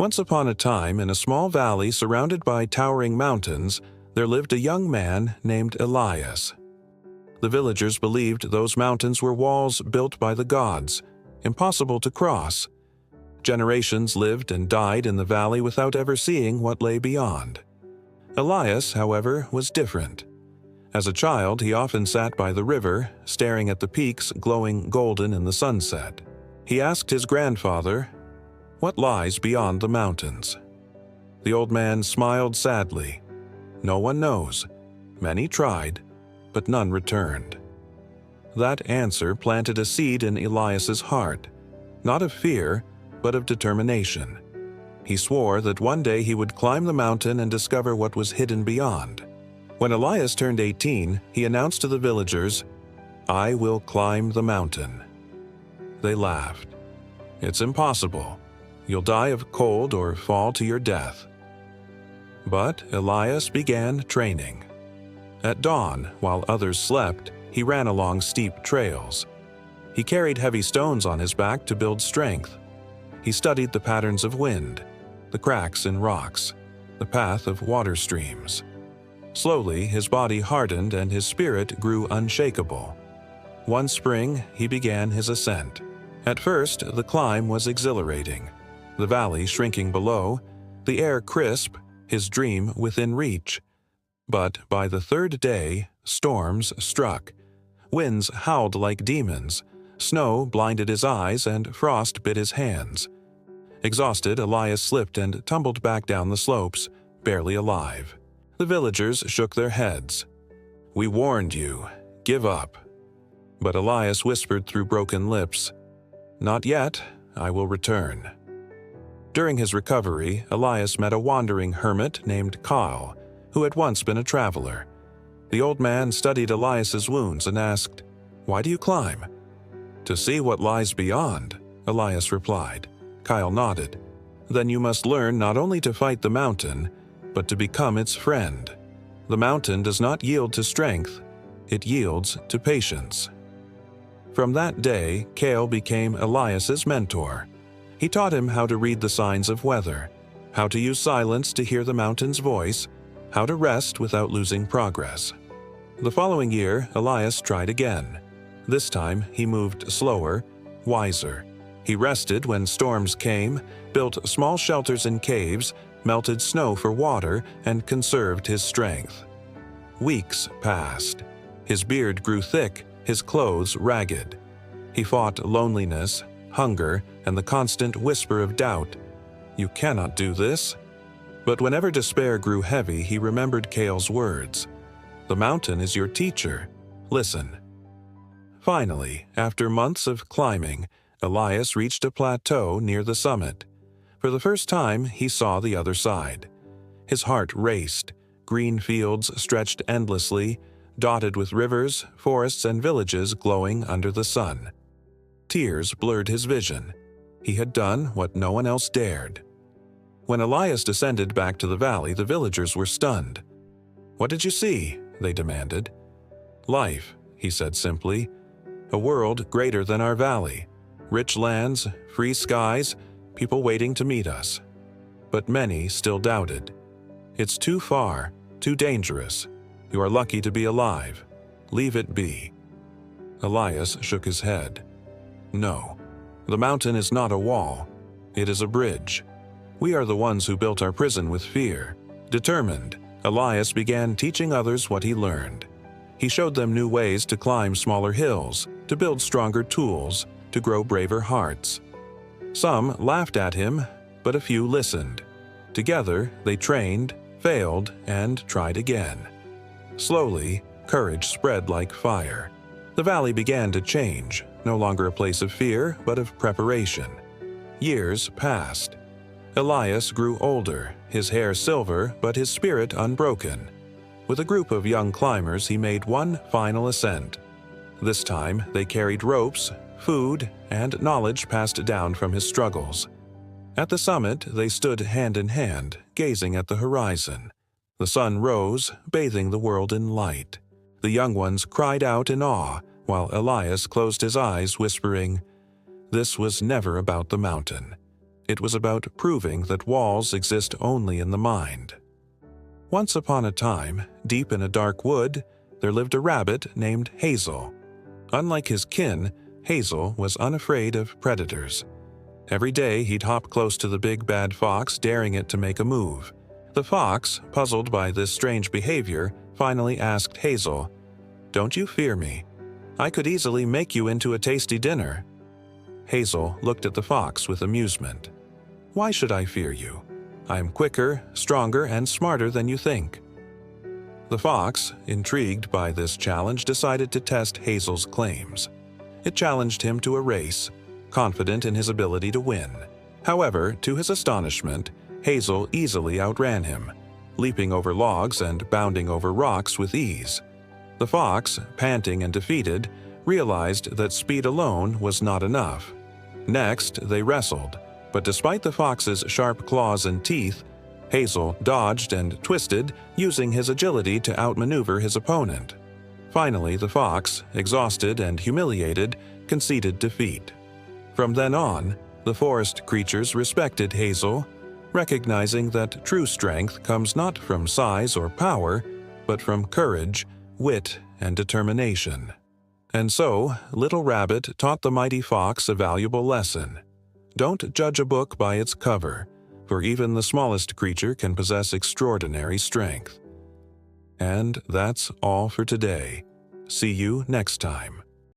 Once upon a time, in a small valley surrounded by towering mountains, there lived a young man named Elias. The villagers believed those mountains were walls built by the gods, impossible to cross. Generations lived and died in the valley without ever seeing what lay beyond. Elias, however, was different. As a child, he often sat by the river, staring at the peaks glowing golden in the sunset. He asked his grandfather, "What lies beyond the mountains?" The old man smiled sadly. "No one knows. Many tried, but none returned." That answer planted a seed in Elias's heart, not of fear, but of determination. He swore that one day he would climb the mountain and discover what was hidden beyond. When Elias turned 18, he announced to the villagers, "I will climb the mountain." They laughed. "It's impossible. You'll die of cold or fall to your death." But Elias began training. At dawn, while others slept, he ran along steep trails. He carried heavy stones on his back to build strength. He studied the patterns of wind, the cracks in rocks, the path of water streams. Slowly, his body hardened and his spirit grew unshakable. One spring, he began his ascent. At first, the climb was exhilarating. The valley shrinking below, the air crisp, his dream within reach. But by the third day, storms struck. Winds howled like demons. Snow blinded his eyes and frost bit his hands. Exhausted, Elias slipped and tumbled back down the slopes, barely alive. The villagers shook their heads. "We warned you. Give up." But Elias whispered through broken lips, "Not yet. I will return." During his recovery, Elias met a wandering hermit named Kyle, who had once been a traveler. The old man studied Elias's wounds and asked, "Why do you climb?" "To see what lies beyond," Elias replied. Kyle nodded. "Then you must learn not only to fight the mountain, but to become its friend. The mountain does not yield to strength, it yields to patience." From that day, Kyle became Elias's mentor. He taught him how to read the signs of weather, how to use silence to hear the mountain's voice, how to rest without losing progress. The following year, Elias tried again. This time, he moved slower, wiser. He rested when storms came, built small shelters in caves, melted snow for water, and conserved his strength. Weeks passed. His beard grew thick, his clothes ragged. He fought loneliness, hunger, and the constant whisper of doubt. "You cannot do this." But whenever despair grew heavy, he remembered Kale's words. "The mountain is your teacher. Listen." Finally, after months of climbing, Elias reached a plateau near the summit. For the first time, he saw the other side. His heart raced. Green fields stretched endlessly, dotted with rivers, forests, and villages glowing under the sun. Tears blurred his vision. He had done what no one else dared. When Elias descended back to the valley, the villagers were stunned. "What did you see?" they demanded. "Life," he said simply. "A world greater than our valley. Rich lands, free skies, people waiting to meet us." But many still doubted. "It's too far, too dangerous. You are lucky to be alive. Leave it be." Elias shook his head. "No, the mountain is not a wall. It is a bridge. We are the ones who built our prison with fear." Determined, Elias began teaching others what he learned. He showed them new ways to climb smaller hills, to build stronger tools, to grow braver hearts. Some laughed at him, but a few listened. Together, they trained, failed, and tried again. Slowly, courage spread like fire. The valley began to change, no longer a place of fear, but of preparation. Years passed. Elias grew older, his hair silver, but his spirit unbroken. With a group of young climbers, he made one final ascent. This time, they carried ropes, food, and knowledge passed down from his struggles. At the summit, they stood hand in hand, gazing at the horizon. The sun rose, bathing the world in light. The young ones cried out in awe, while Elias closed his eyes, whispering, "This was never about the mountain. It was about proving that walls exist only in the mind. Once upon a time, deep in a dark wood, there lived a rabbit named Hazel. Unlike his kin, Hazel was unafraid of predators. Every day he'd hop close to the big bad fox, daring it to make a move. The fox, puzzled by this strange behavior, finally asked Hazel, "Don't you fear me? I could easily make you into a tasty dinner." Hazel looked at the fox with amusement. "Why should I fear you? I am quicker, stronger, and smarter than you think." The fox, intrigued by this challenge, decided to test Hazel's claims. It challenged him to a race, confident in his ability to win. However, to his astonishment, Hazel easily outran him, leaping over logs and bounding over rocks with ease. The fox, panting and defeated, realized that speed alone was not enough. Next, they wrestled, but despite the fox's sharp claws and teeth, Hazel dodged and twisted, using his agility to outmaneuver his opponent. Finally, the fox, exhausted and humiliated, conceded defeat. From then on, the forest creatures respected Hazel, recognizing that true strength comes not from size or power, but from courage, wit, and determination. And so, Little Rabbit taught the mighty fox a valuable lesson. Don't judge a book by its cover, for even the smallest creature can possess extraordinary strength. And that's all for today. See you next time.